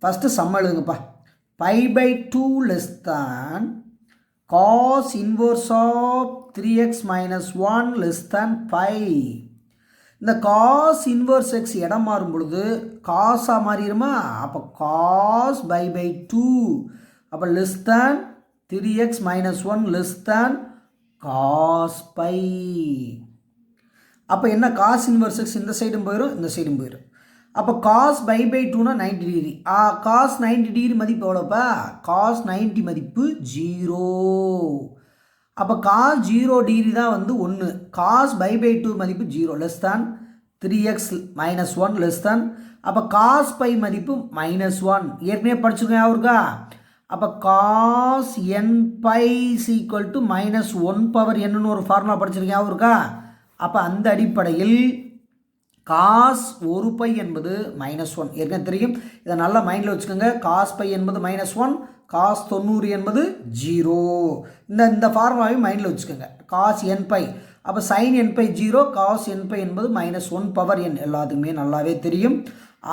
ஃபஸ்ட்டு சம் எழுதுங்கப்பா. π/2 less than cos inverse of 3x minus 1 less than pi. இந்த cos inverse x இடம் மாறும் பொழுது காஸாக மாறிடுமா? அப்போ cos π/2 அப்போ less than 3x minus 1 less than cos pi. அப்போ என்ன cos inverse x இந்த சைடும் போயிடும், இந்த சைடும் போயிடும். அப்போ cos π/2னா 90 டிகிரி. cos 90 டிகிரி மதிப்பு எவ்வளோப்பா? cos 90 மதிப்பு 0. அப்போ cos 0 டிகிரி தான் வந்து 1. cos π/2 மதிப்பு 0 லெஸ் தான் 3x minus 1 லெஸ் தான். அப்போ cos pi மதிப்பு -1 ஏற்கனவே படிச்சுக்கோங்க அவருக்கா. அப்போ cos n pi is equal to -1 power n ஒரு ஃபார்முலா படிச்சிருக்கேன் அவருக்கா. அப்போ அந்த அடிப்படையில் cos 1 pi என்பது -1 ஏற்கனவே தெரியும். இதை நல்லா மைண்டில் வச்சுக்கோங்க. cos pi என்பது -1, cos 90 என்பது 0. இந்த ஃபார்முலாவையும் மைண்டில் வச்சுக்கோங்க. cos n pi அப்போ sin n pi 0, cos n pi என்பது -1 power n எல்லாத்துக்குமே நல்லாவே தெரியும்.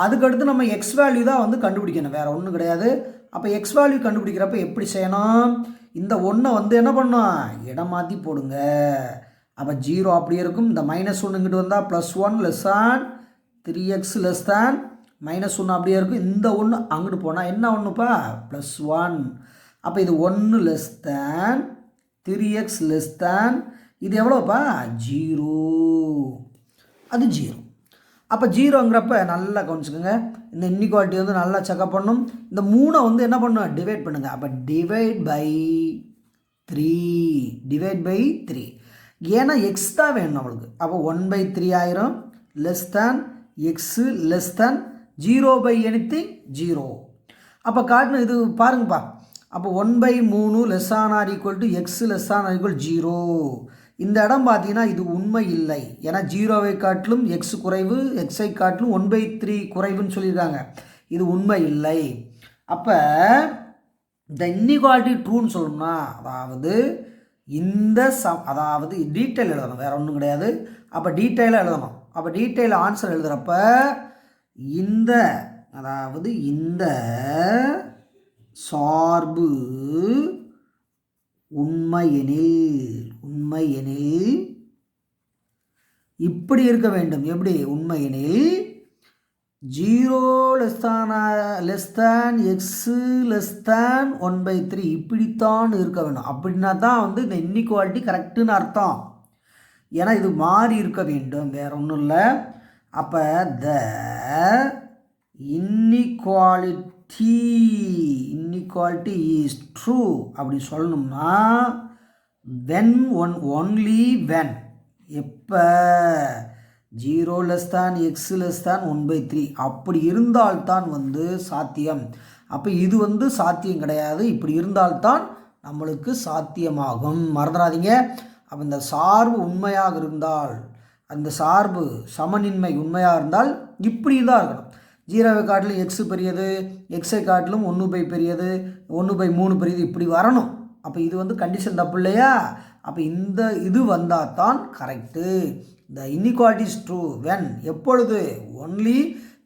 அதுக்கடுத்து நம்ம எக்ஸ் வேல்யூ தான் வந்து கண்டுபிடிக்கணும், வேறு ஒன்றும் கிடையாது. அப்போ எக்ஸ் வேல்யூ கண்டுபிடிக்கிறப்ப எப்படி செய்யணும்? இந்த ஒன்றை வந்து என்ன பண்ணணும்? இடம் மாற்றி போடுங்க. அப்போ 0 அப்படியே இருக்கும். இந்த -1 இங்கிட்டு வந்தால் +1 லெஸ் தான் 3x லெஸ் தான் -1 அப்படியே இருக்கும். இந்த ஒன்று அங்கிட்டு போனால் என்ன ஒன்றுப்பா? +1. அப்போ இது 1 லெஸ் தான் 3x லெஸ் தான் இது எவ்வளோப்பா? 0. அது 0. அப்போ 0ங்கிறப்ப நல்லா கவனிச்சுக்கோங்க. இந்த இன்இக்வாலிட்டி வந்து நல்லா செக்அப் பண்ணணும். இந்த 3 வந்து என்ன பண்ணணும்? டிவைட் பண்ணுங்கள். அப்போ டிவைட் பை 3 ஏன்னா எக்ஸ் தான் வேணும் நம்மளுக்கு. அப்போ 1/3 ஆயிரும் less than x less than 0/anything 0. அப்போ காட்டணும் இது பாருங்கப்பா. அப்போ 1/3 less than or equal to x less than or equal 0. இந்த இடம் பார்த்தீங்கன்னா இது உண்மை இல்லை. ஏன்னா 0வை காட்டிலும் எக்ஸ் குறைவு, எக்ஸை காட்டிலும் 1/3 குறைவுன்னு சொல்லியிருக்காங்க. இது உண்மை இல்லை. அப்போ இந்த இன்இக்வாலிட்டி ட்ரூன்னு சொல்லணும்னா அதாவது இந்த அதாவது டீட்டெயில் எழுதணும், வேறு ஒன்றும் கிடையாது. அப்போ டீட்டெயிலாக எழுதணும். அப்போ டீட்டெயில் ஆன்சர் எழுதுகிறப்ப இந்த சார்பு உண்மையெனில் இப்படி இருக்க வேண்டும். எப்படி? உண்மையெனில் 0 லெஸ் தேன் எக்ஸு லெஸ் தேன் 1/3 இப்படித்தான் இருக்க வேண்டும். அப்படின்னா தான் வந்து இந்த இன்இக்வாலிட்டி கரெக்டுன்னு அர்த்தம். ஏன்னா இது மாறி இருக்க வேண்டும், வேறு ஒன்றும் இல்லை. அப்போ த இன்இக்வாலிட்டி இஸ் ட்ரூ அப்படி சொல்லணும்னா ஒன்லி வென் எப்போ 0 லெஸ் தான் எக்ஸ் லெஸ் தான் 1/3 அப்படி இருந்தால்தான் வந்து சாத்தியம். அப்போ இது வந்து சாத்தியம் கிடையாது. இப்படி இருந்தால்தான் நம்மளுக்கு சாத்தியமாகும், மறந்துடாதீங்க. அப்போ இந்த சார்பு உண்மையாக இருந்தால், அந்த சார்பு சமனின்மை உண்மையாக இருந்தால் இப்படி தான் இருக்கணும். 0வை காட்டிலும் எக்ஸு பெரியது, எக்ஸை காட்டிலும் 1/3 பெரியது, 1/3 பெரியது, இப்படி வரணும். அப்போ இது வந்து கண்டிஷன் தப்பு இல்லையா? அப்போ இந்த இது வந்தால் தான் correct. The inequality is true when எப்பொழுது only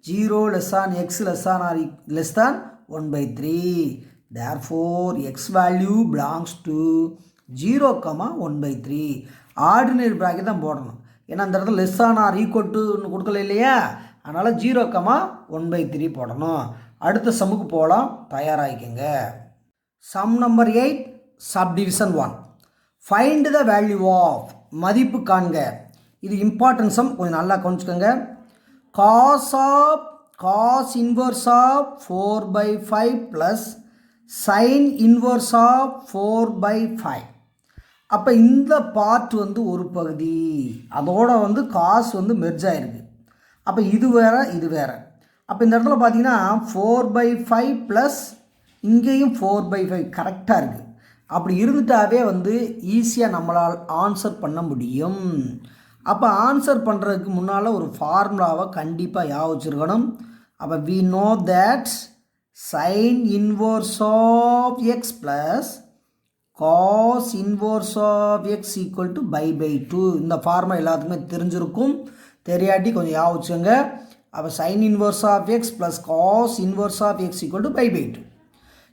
0 less than x less than or less than 1/3. Therefore x value belongs to 0, 1/3. Ordinary bracket தான் போடணும். ஏன்னா அந்த இடத்துல லெஸ் ஆன் ஆர் ஈக்குவல் டுன்னு கொடுக்கல இல்லையா? அதனால் 0, 1/3 போடணும். அடுத்த சம்முக்கு போகலாம், தயாராகிக்கங்க. Sum number 8 subdivision 1. Find the value of மதிப்பு காண்க. இது இம்பார்ட்டன்ட் சம், கொஞ்சம் நல்லா கவனிச்சுக்கோங்க. Cos inverse of 4/5 plus sine inverse of 4/5. அப்போ இந்த பார்ட் வந்து ஒரு பகுதி, அதோட வந்து காஸ் வந்து மெர்ஜ் ஆகிருக்கு. அப்போ இது வேறு இது வேறு. அப்போ இந்த இடத்துல பார்த்தீங்கன்னா 4/5 ப்ளஸ் இங்கேயும் 4/5 கரெக்டாக இருக்குது. அப்படி இருந்துட்டாவே வந்து ஈஸியாக நம்மளால் ஆன்சர் பண்ண முடியும். அப்போ ஆன்சர் பண்ணுறதுக்கு முன்னால் ஒரு ஃபார்முலாவை கண்டிப்பாக ஞாபகம் வச்சுருக்கணும். அப்போ we know that sine inverse of x plus cos inverse of x equal to pi 2. இந்த ஃபார்முலா எல்லாத்துக்குமே தெரிஞ்சிருக்கும். தெரியாட்டி கொஞ்சம் ஞாபகம் வச்சுங்க. அப்போ sine inverse of x plus cos inverse of x equal to pi 2.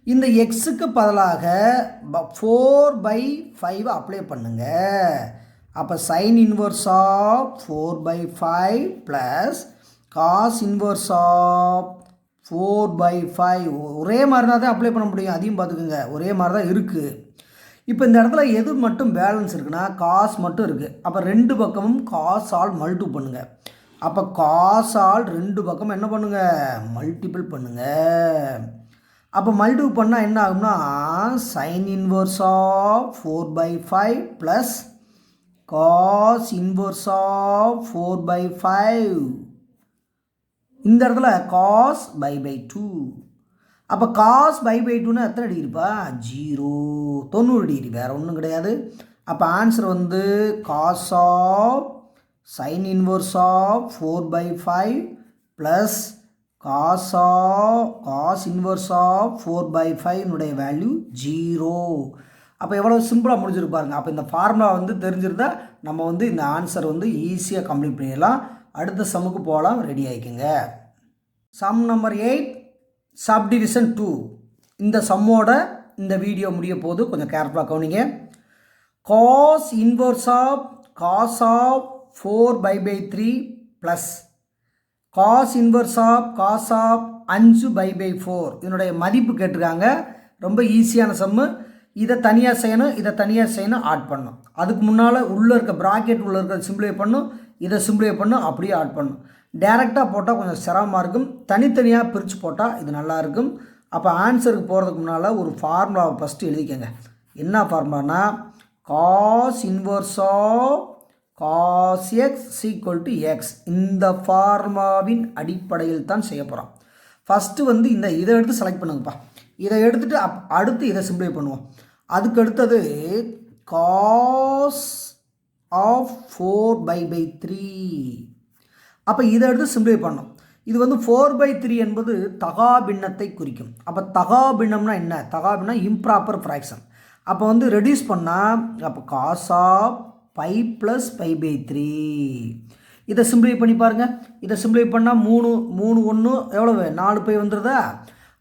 இந்த எக்ஸுக்கு பதிலாக 4/5 அப்ளை பண்ணுங்க. அப்போ sine inverse of 4/5 plus cos inverse of 4/5 ஒரே மாதிரி தான் அப்ளை பண்ண முடியும். அதையும் பார்த்துக்குங்க, ஒரே மாதிரி தான் இருக்குது. இப்போ இந்த இடத்துல எது மட்டும் பேலன்ஸ் இருக்குன்னா காஸ் மட்டும் இருக்குது. அப்போ ரெண்டு பக்கமும் காஸ் ஆல் மல்டிபிள் பண்ணுங்கள். அப்போ காஸ் ஆல் ரெண்டு பக்கமும் என்ன பண்ணுங்கள், மல்டிபிள் பண்ணுங்கள். அப்போ மல்டிபிள் பண்ணால் என்ன ஆகும்னா sine inverse of 4/5 plus cos inverse of 4/5. இந்த இடத்துல காஸ் பை 2. அப்போ காஸ் பை 2ன்னா எத்தனை டிகிரிப்பா, 0, 90 டிகிரி, வேறு ஒன்றும் கிடையாது. அப்போ ஆன்சர் வந்து cos of sine inverse of 4/5 plus cos inverse of 4/5 value 0. அப்போ எவ்வளோ சிம்பிளாக முடிஞ்சிருப்பாருங்க. அப்போ இந்த ஃபார்முலா வந்து தெரிஞ்சிருந்தா நம்ம வந்து இந்த ஆன்சர் வந்து ஈஸியாக கம்ப்ளீட் பண்ணிடலாம். அடுத்த சம்முக்கு போகலாம், ரெடி ஆகிக்குங்க. Sum number 8 subdivision 2. இந்த சம்மோட இந்த வீடியோ முடிய போது கொஞ்சம் கேர்ஃபுல்லாக கவனிங்க. Cos inverse of cos of 4/3 plus cos inverse of cos of 5/4 இதனுடைய மதிப்பு கேட்டிருக்காங்க. ரொம்ப ஈஸியான சம்மு. இதை தனியாக செய்யணும், இதை தனியாக செய்யணும், ஆட் பண்ணணும். அதுக்கு முன்னால் உள்ளே இருக்க ப்ராக்கெட் உள்ளே இருக்க சிம்பிளை பண்ணும், இதை சிம்பிளை பண்ணும், அப்படியே ஆட் பண்ணும். டேரெக்டாக போட்டால் கொஞ்சம் சிரமமாக இருக்கும், தனித்தனியாக பிரித்து போட்டால் இது நல்லாயிருக்கும். அப்போ ஆன்சருக்கு போகிறதுக்கு முன்னால் ஒரு ஃபார்முலாவை ஃபஸ்ட்டு எழுதிக்கங்க. என்ன ஃபார்முலானா cos inverse of cos x equal to x. இந்த ஃபார்முலாவின் அடிப்படையில் தான் செய்ய போகிறோம். ஃபஸ்ட்டு வந்து இதை எடுத்து செலக்ட் பண்ணுங்கப்பா. இதை எடுத்துகிட்டு அடுத்து இதை சிம்பிளை பண்ணுவோம். அதுக்கு அடுத்தது காஸ் ஆஃப் 4/3. அப்போ இதை எடுத்து சிம்பிளை பண்ணோம். இது வந்து 4/3 என்பது தகாபின்னத்தை குறிக்கும். அப்போ தகாபின்னம்னா என்ன, தகாபின்னம் இம்ப்ராப்பர் ஃப்ராக்ஷன். அப்போ வந்து ரெடியூஸ் பண்ணால் அப்போ காஸ் ஆஃப் 5 + π/3. இதை சிம்பிளை பண்ணி பாருங்கள். இதை சிம்பிளை பண்ணால் 3 1 எவ்வளவு 4 பை வந்துடுதா.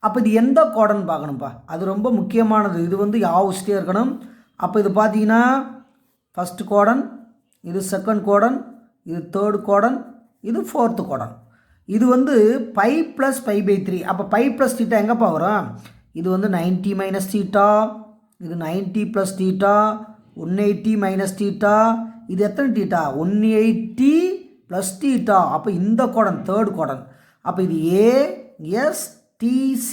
அப்போ இது எந்த கோடன்னு பார்க்கணும்ப்பா, அது ரொம்ப முக்கியமானது. இது வந்து யாவச்சிட்டே இருக்கணும். அப்போ இது பார்த்தீங்கன்னா ஃபஸ்ட்டு கோடன், இது செகண்ட் கோடன், இது தேர்டு கோடன், இது ஃபோர்த்து கோடன். இது வந்து π + π/3. அப்போ π + θ எங்கேப்பா வரும், இது வந்து 90 - θ, இது 90 + θ, 180 - θ, இது எத்தனை θ, 180 + θ. அப்போ இந்த கோடன் தேர்டு கோடன். அப்போ இது ASTC.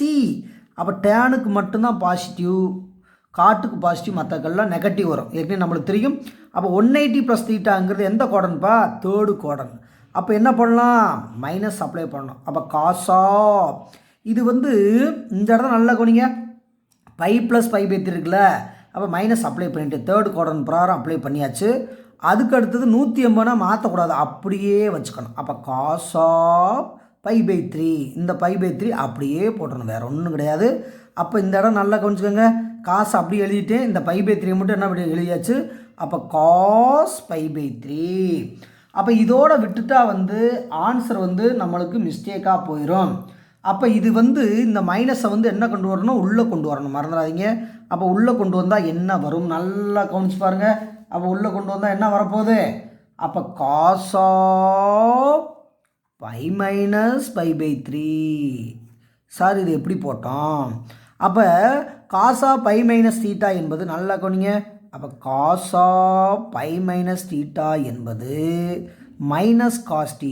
அப்போ டேனுக்கு மட்டும்தான் பாசிட்டிவ், காட்டுக்கு பாசிட்டிவ், மற்றக்கெல்லாம் நெகட்டிவ் வரும். ஏற்கனவே நம்மளுக்கு தெரியும். அப்போ 180 + θங்கிறது எந்த கோடன்ப்பா, தேர்டு கோடன். அப்போ என்ன பண்ணலாம், மைனஸ் அப்ளை பண்ணணும். அப்போ காசா இது வந்து இந்த இடத்துல நல்லா கவனிங்க, π + π/3 இருக்குல்ல. அப்போ மைனஸ் அப்ளை பண்ணிட்டு தேர்டு கோடன் பிரகாரம் அப்ளை பண்ணியாச்சு. அதுக்கு அடுத்தது 180 மாற்றக்கூடாது, அப்படியே வச்சுக்கணும். அப்போ காசா π/3, இந்த π/3 அப்படியே போட்டுறணும், வேறு ஒன்றும் கிடையாது. அப்போ இந்த இடம் நல்லா கவனிச்சுக்கோங்க. காசு அப்படியே எழுதிட்டு இந்த π/3 மட்டும் என்ன பண்ணி எழுதியாச்சு. அப்போ காஸ் π/3. அப்போ இதோட விட்டுட்டா வந்து ஆன்சர் வந்து நம்மளுக்கு மிஸ்டேக்காக போயிடும். அப்போ இது வந்து இந்த மைனஸை வந்து என்ன கொண்டு வரணும், உள்ளே கொண்டு வரணும், மறந்துடாதீங்க. அப்போ உள்ளே கொண்டு வந்தால் என்ன வரும், நல்லா கவனிச்சு பாருங்கள். அப்போ உள்ளே கொண்டு வந்தால் என்ன வரப்போகுது, அப்போ காஸ் ஆஃப் π - π/3. சார் இது எப்படி போட்டோம், அப்போ காஸ் ஆஃப் π - θ என்பது நல்லா கவனிங்க. அப்போ காஸ் ஆஃப் π - θ என்பது மைனஸ் காஸ் θ.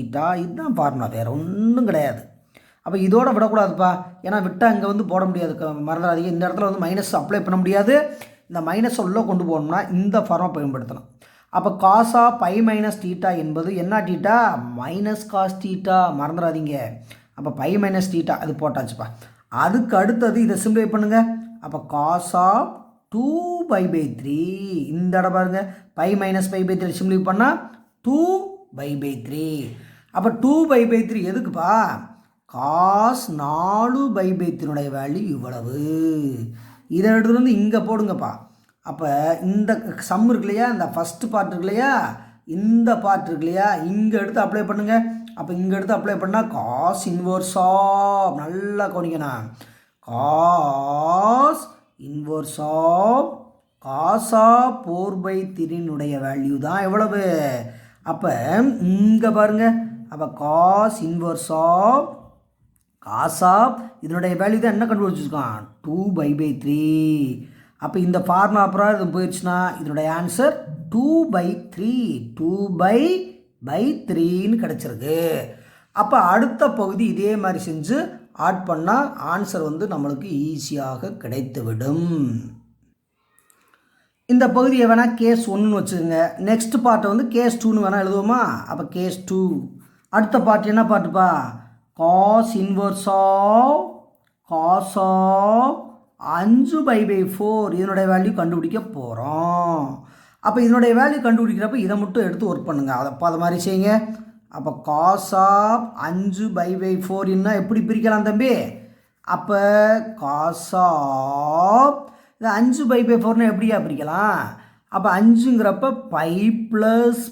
இதுதான் ஃபார்முலா, வேறு ஒன்றும் கிடையாது. அப்போ இதோட விடக்கூடாதுப்பா, ஏன்னா விட்டால் இங்கே வந்து போட முடியாது, மறந்துடாதீங்க. இந்த இடத்துல வந்து மைனஸ் அப்ளை பண்ண முடியாது. இந்த மைனஸ் உள்ளே கொண்டு போகணும்னா இந்த ஃபார்முலா பயன்படுத்தணும். அப்போ காஸ் ஆஃப் π - θ என்பது என்ன θ, மைனஸ் காஸ் θ, மறந்துடாதீங்க. அப்போ π - θ அது போட்டாச்சுப்பா. அதுக்கு அடுத்தது இதை சிம்பிளை பண்ணுங்கள். அப்போ காஸ் ஆஃப் 2π/3. இந்த இடம் பாருங்கள், π - π/3 சிம்பிளை பண்ணால் 2/3. அப்போ 2/3 எதுக்குப்பா? காஸ் 4/3 வேல்யூ இவ்வளவு. இதை எடுத்துகிட்டு வந்து இங்கே போடுங்கப்பா. அப்போ இந்த சம் இருக்கு இல்லையா, இந்த ஃபஸ்ட்டு பார்ட் இருக்கு இல்லையா, இந்த பார்ட் இருக்கு இல்லையா, இங்கே எடுத்து அப்ளை பண்ணுங்க. அப்போ இங்கே எடுத்து அப்ளை பண்ணால் காஸ் இன்வர்ஸ் ஆஃப், நல்லா கவனிக்கணும், cos inverse of cos of 4/3 value தான் எவ்வளவு? அப்போ இங்கே பாருங்க, அப்போ cos inverse of cos of இதனுடைய வேல்யூ தான் என்ன கண்டுபிடிச்சிருக்கான்? 2/3. அப்போ இந்த ஃபார்முலா அப்புறம் இது போயிடுச்சுன்னா இதனுடைய ஆன்சர் 2/3, 2/3ன்னு கிடச்சிருக்கு. அப்போ அடுத்த பகுதி இதே மாதிரி செஞ்சு ஆட் பண்ணால் ஆன்சர் வந்து நம்மளுக்கு ஈஸியாக கிடைத்துவிடும். இந்த பகுதியை வேணால் கேஸ் 1ன்னு வச்சுக்கோங்க. நெக்ஸ்ட் பார்ட்டை வந்து கேஸ் 2ன்னு வேணால் எழுதுவோமா? அப்போ கேஸ் 2. அடுத்த பார்ட் என்ன பார்ட்டுப்பா? Cos inverse of cos of 5/4 இதனுடைய வேல்யூ கண்டுபிடிக்க போகிறோம். அப்போ இதனுடைய வேல்யூ கண்டுபிடிக்கிறப்ப இதை மட்டும் எடுத்து ஒர்க் பண்ணுங்கள். அதை மாதிரி செய்யுங்க. அப்போ காஸ் ஆஃப் 5/4 எப்படி பிரிக்கலாம் தம்பி? அப்போ காஸ் ஆஃப் இது 5/4 எப்படியா பிரிக்கலாம்? அப்போ 5ங்கிறப்ப π +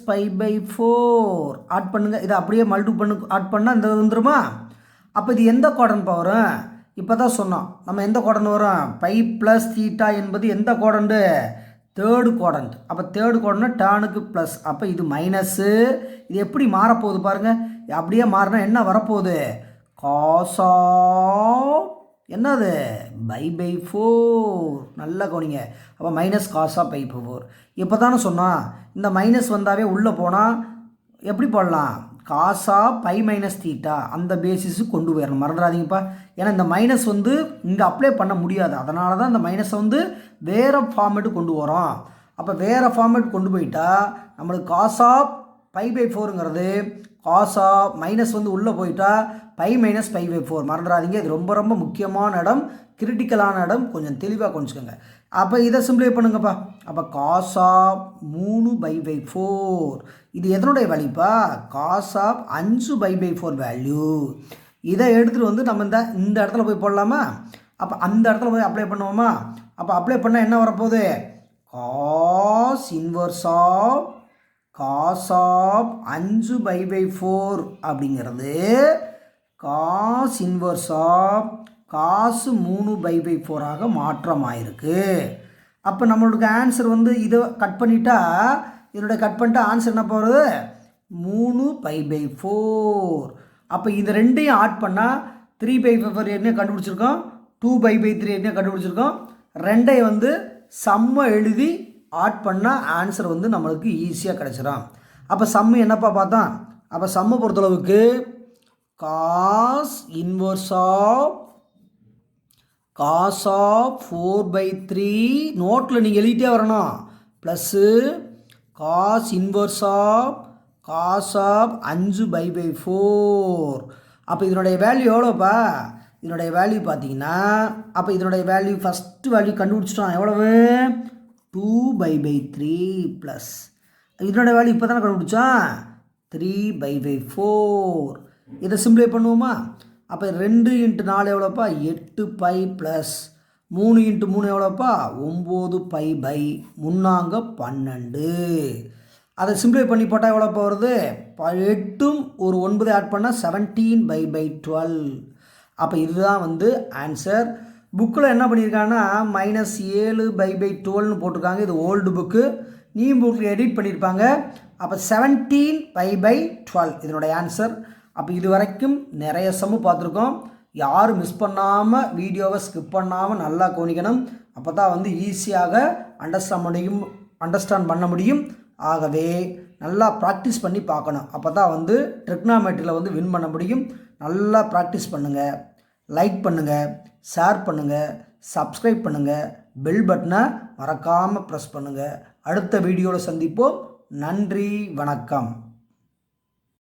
π/4 ஆட் பண்ணுங்கள். இதை அப்படியே மல்டிபிள் ஆட் பண்ணால் இந்த வந்துருமா? அப்போ இது எந்த குவாட்ரண்ட் வரும்? இப்போ தான் சொன்னோம் நம்ம எந்த குவாட்ரண்ட் வரும்? π + θ என்பது எந்த குவாட்ரண்ட்டு? Third quadrant. அப்போ தேர்டு குவாட்ரண்ட் டேனுக்கு ப்ளஸ். அப்போ இது மைனஸ்ஸு. இது எப்படி மாறப்போகுது பாருங்கள். அப்படியே மாறினா என்ன வரப்போகுது? காஸ் ஆஃப் என்னது? π/4. நல்லா கவனிங்க. அப்போ மைனஸ் காஸ் ஆஃப் π/4. இப்போ தானே சொன்னால் இந்த மைனஸ் வந்தாவே உள்ளே போனால் எப்படி போடலாம்? காஸ் ஆஃப் π - θ அந்த பேசிஸுக்கு கொண்டு போயிடணும். மறந்துடாதீங்கப்பா. ஏன்னா இந்த மைனஸ் வந்து இங்கே அப்ளை பண்ண முடியாது. அதனால தான் இந்த மைனஸை வந்து வேறு ஃபார்மேட்டு கொண்டு வரோம். அப்போ வேறு ஃபார்மேட் கொண்டு போயிட்டா நம்மளுக்கு காஸ் ஆஃப் π/4ங்கிறது காஸ் ஆஃப் மைனஸ் வந்து உள்ளே போயிட்டா π - π/4. மறந்துடாதீங்க. இது ரொம்ப ரொம்ப முக்கியமான இடம், கிரிட்டிக்கலான இடம். கொஞ்சம் தெளிவாக கொஞ்சிக்கோங்க. அப்போ இதை சிம்பிளை பண்ணுங்கப்பா. அப்போ காஸ் ஆஃப் 3/4 இது எதனுடைய வேல்யூப்பா? Cos of 5/4 value. இதை எடுத்துகிட்டு வந்து நம்ம இந்த இடத்துல போய் போடலாமா? அப்போ அந்த இடத்துல போய் அப்ளை பண்ணுவோமா? அப்போ அப்ளை பண்ணால் என்ன வரப்போகுது? Cos inverse of cos of 5/4 அப்படிங்கிறது காஸ் இன்வர்ஸ் ஆஃப் காசு 3/4 மாற்றமாயிருக்கு. அப்போ நம்மளுக்கு ஆன்சர் வந்து இதை கட் பண்ணிட்டா இதனுடைய கட் பண்ணிட்டா ஆன்சர் என்ன போகிறது? 3/4. அப்போ இந்த ரெண்டையும் ஆட் பண்ணால் 3/4 என்ன கண்டுபிடிச்சிருக்கோம், 2/3 என்ன கண்டுபிடிச்சிருக்கோம். ரெண்டையும் வந்து சம்மை எழுதி ஆட் பண்ணால் ஆன்சர் வந்து நம்மளுக்கு ஈஸியாக கிடச்சிடும். அப்போ சம்மு என்னப்பா பார்த்தோம்? அப்போ சம்மை பொறுத்தளவுக்கு cos inverse of cos of 4/3 நோட்டில் நீங்கள் எழுதிட்டே வரணும். Plus cos inverse of cos of 5/4. அப்போ இதனுடைய வேல்யூ எவ்வளோப்பா? இதனுடைய வேல்யூ பார்த்தீங்கன்னா அப்போ இதனுடைய வேல்யூ ஃபஸ்ட்டு வேல்யூ கண்டுபிடிச்சிட்டோம். எவ்வளவு? 2/3 ப்ளஸ் இதனுடைய வேல்யூ இப்போ தானே கண்டுபிடிச்சோம் 3/4. இதை சிம்பிளை பண்ணுவோமா? அப்போ 2 × 4 எவ்வளோப்பா? 8π ப்ளஸ் 3 × 3 எவ்வளோப்பா? 9π/, முன்னாங்க 12. அதை சிம்பிளை பண்ணி போட்டால் எவ்வளோப்பா வருது? 8ம் ஒரு 9 ஆட் பண்ணால் 17π/12. அப்போ இதுதான் வந்து ஆன்சர். புக்கில் என்ன பண்ணியிருக்காங்கன்னா -7π/12ன்னு போட்டிருக்காங்க. இது ஓல்டு புக்கு. நியூ புக்கில் எடிட் பண்ணியிருப்பாங்க. அப்போ 17π/12 இதனுடைய ஆன்சர். அப்போ இது வரைக்கும் நிறைய சம்மு பார்த்துருக்கோம். யாரும் மிஸ் பண்ணாமல் வீடியோவை ஸ்கிப் பண்ணாமல் நல்லா கவனிக்கணும். அப்போ தான் வந்து ஈஸியாக அண்டர்ஸ்டாண்ட் பண்ண முடியும். ஆகவே நல்லா ப்ராக்டிஸ் பண்ணி பார்க்கணும். அப்போ தான் வந்து ட்ரிக்னாமெட்ரியில் வந்து வின் பண்ண முடியும். நல்லா ப்ராக்டிஸ் பண்ணுங்கள், லைக் பண்ணுங்கள், ஷேர் பண்ணுங்கள், சப்ஸ்கிரைப் பண்ணுங்கள், பெல் பட்டனை மறக்காமல் ப்ரெஸ் பண்ணுங்கள். அடுத்த வீடியோவில் சந்திப்போம். நன்றி, வணக்கம்.